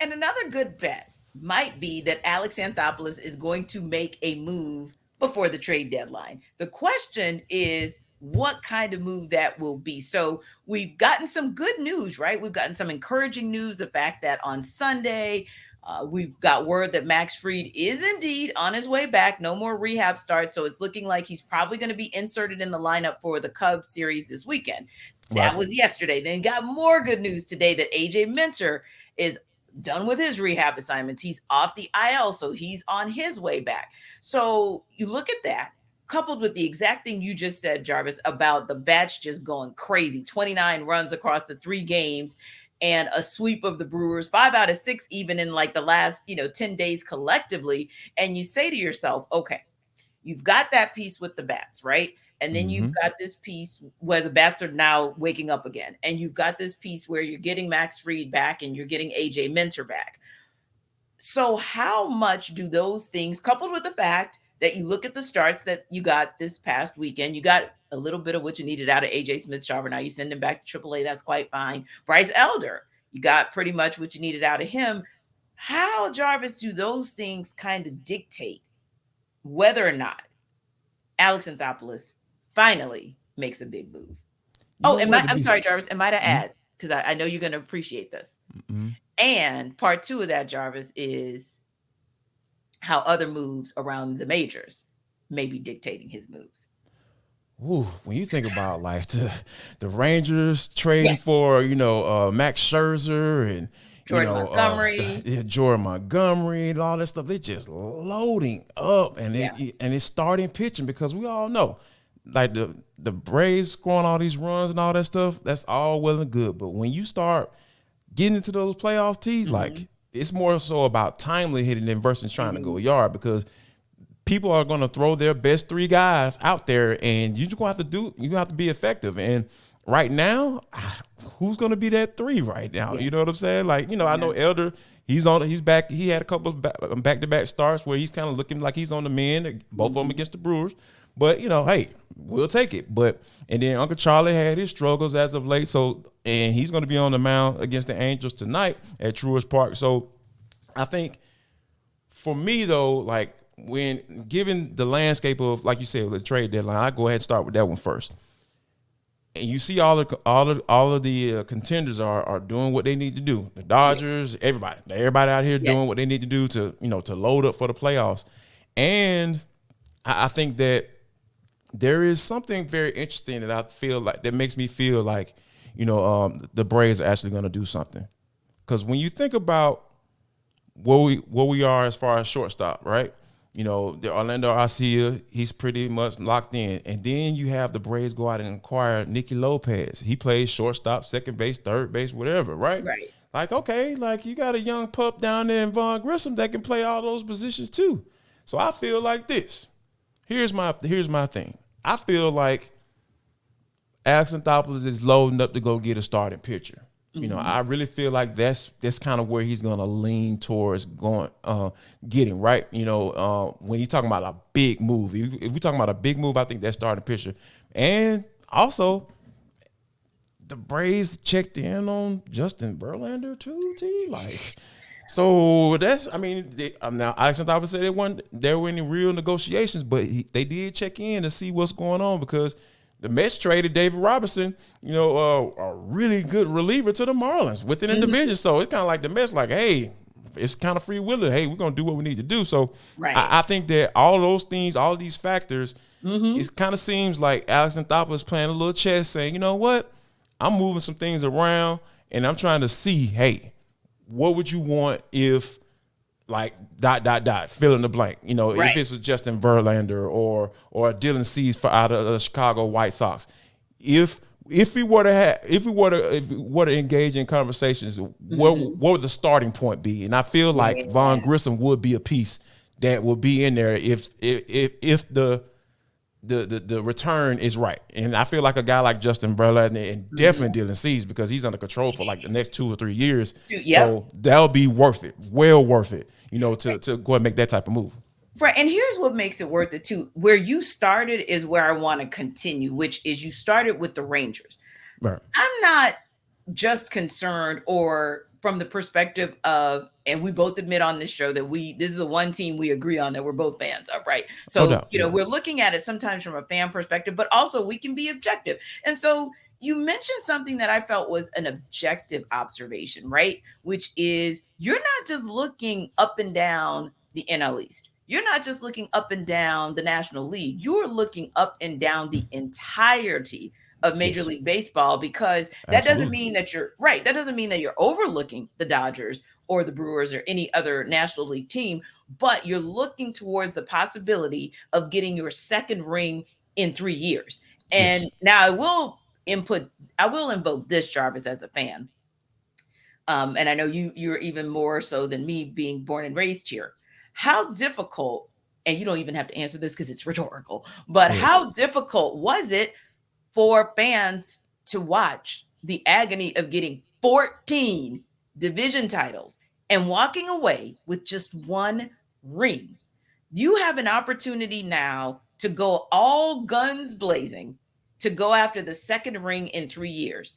And another good bet might be that Alex Anthopoulos is going to make a move before the trade deadline. The question is what kind of move that will be. So we've gotten some good news, right? We've gotten some encouraging news. The fact that on Sunday, we've got word that Max Fried is indeed on his way back. No more rehab starts. So it's looking like he's probably going to be inserted in the lineup for the Cubs series this weekend. Right. That was yesterday. Then got more good news today that AJ Minter is done with his rehab assignments. He's off the IL, so he's on his way back. So you look at that, coupled with the exact thing you just said, Jarvis, about the Bats just going crazy 29 runs across the 3 games and a sweep of the Brewers, 5 out of 6, even in like the last, 10 days collectively. And you say to yourself, okay, you've got that piece with the Bats, right? And then you've Mm-hmm. got this piece where the Bats are now waking up again. And you've got this piece where you're getting Max Fried back and you're getting AJ Minter back. So, how much do those things, coupled with the fact that you look at the starts that you got this past weekend, you got a little bit of what you needed out of AJ Smith Sharper. Now you send him back to AAA. That's quite fine. Bryce Elder, you got pretty much what you needed out of him. How, Jarvis, do those things kind of dictate whether or not Alex Anthopoulos finally makes a big move? You Oh, know what? To I'm be. sorry, Jarvis. And might I Mm-hmm. add, because I know you're going to appreciate this. Mm-hmm. And part two of that, Jarvis, is how other moves around the majors may be dictating his moves. Ooh, when you think about like the Rangers trading Yes. for Max Scherzer and Jordan Montgomery. yeah, Jordan Montgomery and all that stuff, they just loading up and Yeah. it's starting pitching because we all know like the Braves scoring all these runs and all that stuff, that's all well and good. But when you start getting into those playoffs tees, Mm-hmm. like it's more so about timely hitting than versus trying to Mm-hmm. go yard because people are going to throw their best 3 guys out there, and you just going to have to be effective. And right now, who's going to be that 3 right now? Yeah. You know what I'm saying? Like I Yeah. know Elder. He's back. He had a couple of back-to-back starts where he's kind of looking like he's on the mend. Both of them Mm-hmm. against the Brewers, but hey, we'll take it. But and then Uncle Charlie had his struggles as of late, so and he's going to be on the mound against the Angels tonight at Truist Park. So I think for me though, like when given the landscape of like you said with the trade deadline, I go ahead and start with that one first. And you see all of the contenders are doing what they need to do. The Yeah. Dodgers, everybody out here Yes. doing what they need to do to to load up for the playoffs. And I think that there is something very interesting that I feel like that makes me feel like the Braves are actually going to do something. Because when you think about where we are as far as shortstop, right? The Orlando Arcia, he's pretty much locked in. And then you have the Braves go out and acquire Nicky Lopez. He plays shortstop, second base, third base, whatever, right? Right. Like, okay, like you got a young pup down there in Von Grissom that can play all those positions too. So I feel like this. Here's my thing. I feel like Alex Anthopoulos is loading up to go get a starting pitcher. Mm-hmm. I really feel like that's kind of where he's gonna lean towards going, getting right. When you're talking about a big move, if we're talking about a big move, I think that's starting pitcher. And also, the Braves checked in on Justin Verlander too. T like, so that's I mean, now Alex Anthopoulos said there were any real negotiations, but they did check in to see what's going on because the Mets traded David Robinson, a really good reliever to the Marlins within the Mm-hmm. division. So it's kind of like the Mets, like, hey, it's kind of free willing. Hey, we're gonna do what we need to do. So Right. I think that all those things, all these factors, Mm-hmm. it kind of seems like Alex Anthopoulos playing a little chess, saying, you know what, I'm moving some things around, and I'm trying to see, hey, what would you want if like fill in the blank. If Right. it's a Justin Verlander or a Dylan Cease for out of the Chicago White Sox. If we were to engage in conversations, Mm-hmm. what would the starting point be? And I feel like Yeah. Von Grissom would be a piece that would be in there if the return is right. And I feel like a guy like Justin Verlander and Mm-hmm. definitely Dylan Cease because he's under control for like the next 2 or 3 years. Yep. So that'll be worth it, well worth it, to go and make that type of move. Right. And here's what makes it worth it too. Where you started is where I want to continue, which is you started with the Rangers. Right. I'm not just concerned or from the perspective of, and we both admit on this show that this is the one team we agree on that we're both fans of, right? No So, doubt. Yeah. we're looking at it sometimes from a fan perspective, but also we can be objective. And so you mentioned something that I felt was an objective observation, right? Which is you're not just looking up and down the NL East. You're not just looking up and down the National League. You're looking up and down the entirety of Major Yes. League Baseball, because that doesn't Absolutely. mean that you're right. That doesn't mean that you're overlooking the Dodgers or the Brewers or any other National League team, but you're looking towards the possibility of getting your second ring in 3 years. Yes. And now I will invoke this, Jarvis, as a fan. And I know you're even more so than me, being born and raised here. How difficult, and you don't even have to answer this because it's rhetorical, but Yes. how difficult was it for fans to watch the agony of getting 14 division titles and walking away with just one ring? You have an opportunity now to go all guns blazing to go after the second ring in 3 years.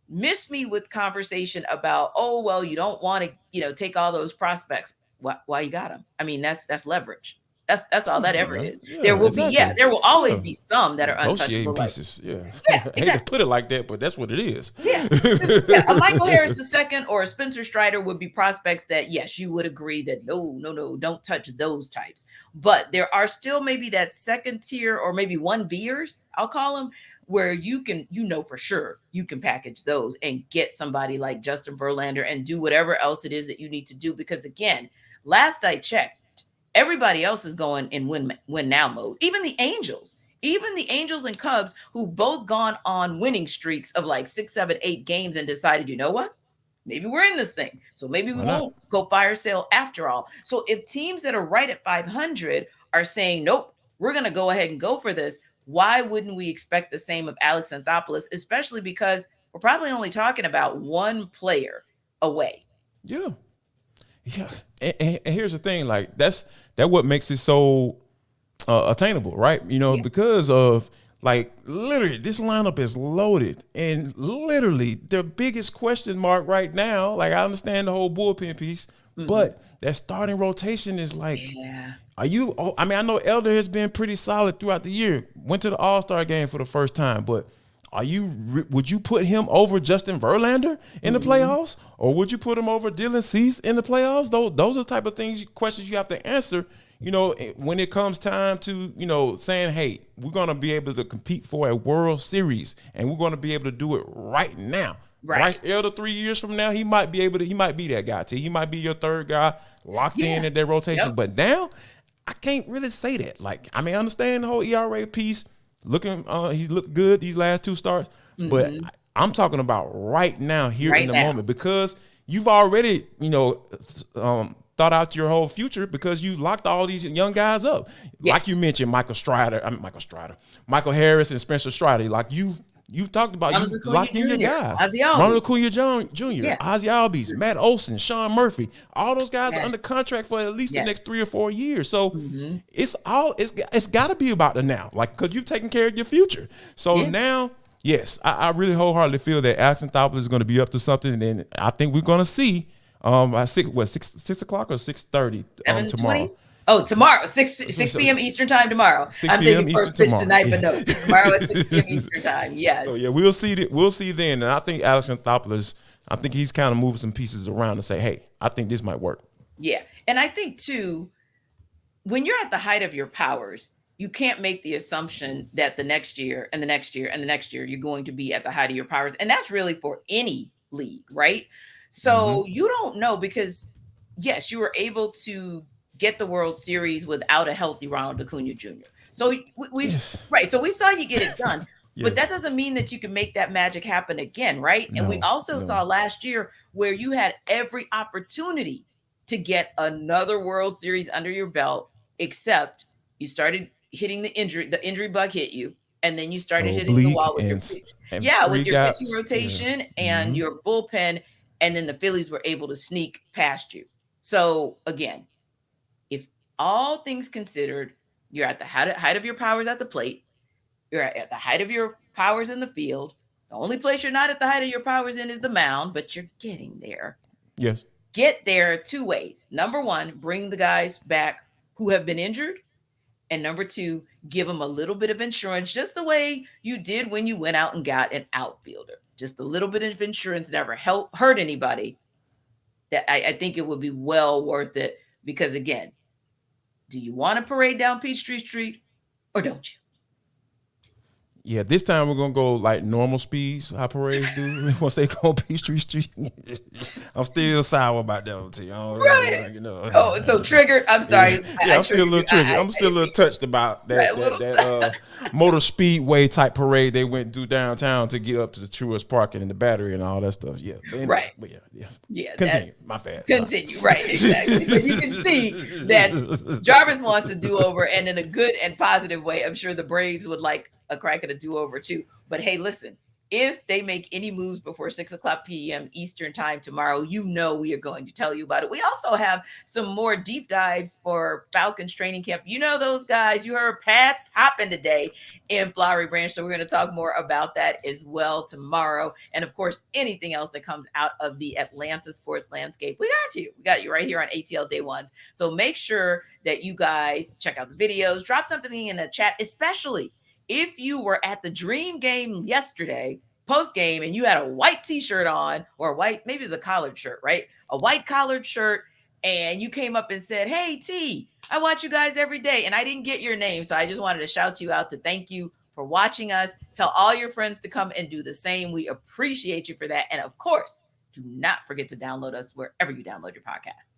Miss me with conversation about, oh well, you don't want to take all those prospects. Why you got them? I mean, that's leverage. That's all Come that on, ever man. is. There Yeah, will be, yeah, exactly. there will always Yeah. be some that are Negotiating untouchable, like, pieces. Yeah. yeah, I hate to exactly. put it like that, but that's what it is. Yeah. Yeah, a Michael Harris II or a Spencer Strider would be prospects that, yes, you would agree that no, no, no, don't touch those types. But there are still maybe that second tier, or maybe one Bers, I'll call them, where you can, for sure, you can package those and get somebody like Justin Verlander and do whatever else it is that you need to do. Because again, last I checked, everybody else is going in win now mode. Even the Angels and Cubs, who both gone on winning streaks of like 6, 7, 8 games and decided, you know what? Maybe we're in this thing. So maybe we Why not? won't go fire sale after all. So if teams that are right at 500 are saying, nope, we're going to go ahead and go for this, why wouldn't we expect the same of Alex Anthopoulos, especially because we're probably only talking about one player away? Yeah. Yeah. And here's the thing, like that what makes it so attainable, right? Yeah. Because of, like, literally this lineup is loaded, and literally the biggest question mark right now. Like, I understand the whole bullpen piece, Mm-hmm. but that starting rotation is like, Yeah. are you? Oh, I mean, I know Elder has been pretty solid throughout the year. Went to the All-Star game for the first time, but would you put him over Justin Verlander in the Mm-hmm. playoffs, or would you put him over Dylan Cease in the playoffs? Those are the type of questions you have to answer. When it comes time to saying, hey, we're gonna be able to compete for a World Series, and we're gonna be able to do it right now. Right. Bryce Elder, 3 years from now, he might be able to. He might be that guy. He might be your third guy locked Yeah. in at their rotation. Yep. But now, I can't really say that. Like, I mean, I understand the whole ERA piece. He's looked good these last two starts, but Mm-hmm. I'm talking about right now, here in Right the now. moment, because you've already, thought out your whole future, because you locked all these young guys up. Like you Yes. mentioned, Michael Harris and Spencer Strider. Like you talked about, Ronald you Acuna locked in your Jr., guys. Ozzy Ronald Albies. Acuna Jr., Yeah. Ozzy Albies, Matt Olson, Sean Murphy. All those guys are Yes. under contract for at least the next Yes. 3 or 4 years. So Mm-hmm. it's got to be about the now, like, because you've taken care of your future. So Yeah. now, yes, I really wholeheartedly feel that Alex Anthopoulos is going to be up to something, and then I think we're going to see at 6 o'clock or 6:30 tomorrow. 7:20. Oh, tomorrow, 6 p.m. Eastern time tomorrow. 6 I'm p.m. thinking Eastern first pitch tomorrow. tonight, but Yeah. no, tomorrow at 6 p.m. Eastern time. So Yes. yeah, we'll see. We'll see then, and I think Alex Anthopoulos. I think he's kind of moving some pieces around to say, hey, I think this might work. Yeah. And I think too, when you're at the height of your powers, you can't make the assumption that the next year and the next year and the next year you're going to be at the height of your powers. And that's really for any league, right? Mm-hmm. So you don't know, because yes, you were able to get the World Series without a healthy Ronald Acuna Jr. So we've Yes. right. So we saw you get it done. But Yes. that doesn't mean that you can make that magic happen again, right? And we No. also No. saw last year where you had every opportunity to get another World Series under your belt, except you started hitting the injury bug hit you, and then you The started hitting the oblique wall with your and yeah, with free your pitching gaps. Yeah. rotation and Mm-hmm. your bullpen, and then the Phillies were able to sneak past you. So again, if all things considered, you're at the height of your powers at the plate, you're at the height of your powers in the field. The only place you're not at the height of your powers in is the mound, but you're getting there. Yes. Get there two ways. Number one, bring the guys back who have been injured. And number two, give them a little bit of insurance, just the way you did when you went out and got an outfielder. Just a little bit of insurance never hurt anybody. That I think it would be well worth it, because again, do you want to parade down Peachtree Street or don't you? Yeah, this time we're gonna go like normal speeds, how parades do once they go Peachtree Street. I'm still sour about that one too. Right. You know. Oh, so triggered. I'm sorry. Yeah, I I'm still a triggered little you. triggered. I'm still a little touched about Right, that a little. motor speedway type parade they went through downtown to get up to the Truist Parking and the Battery and all that stuff. Yeah, but anyway, Right. but yeah. Yeah. Continue. My bad. Continue. Right. Exactly. But you can see that Jarvis wants a do-over, and in a good and positive way. I'm sure the Braves would like a crack at a do-over too. But hey, listen, if they make any moves before 6 o'clock p.m. Eastern time tomorrow, you know we are going to tell you about it. We also have some more deep dives for Falcons training camp. You know those guys. You heard Pat's popping today in Flowery Branch. So we're going to talk more about that as well tomorrow. And of course, anything else that comes out of the Atlanta sports landscape, we got you. We got you right here on ATL Day Ones. So make sure that you guys check out the videos, drop something in the chat, especially if you were at the Dream game yesterday, post game, and you had a white t-shirt on, or a white, maybe it's a collared shirt, right? A white collared shirt, and you came up and said, "Hey, T, I watch you guys every day," and I didn't get your name, so I just wanted to shout you out to thank you for watching us. Tell all your friends to come and do the same. We appreciate you for that. And of course, do not forget to download us wherever you download your podcasts.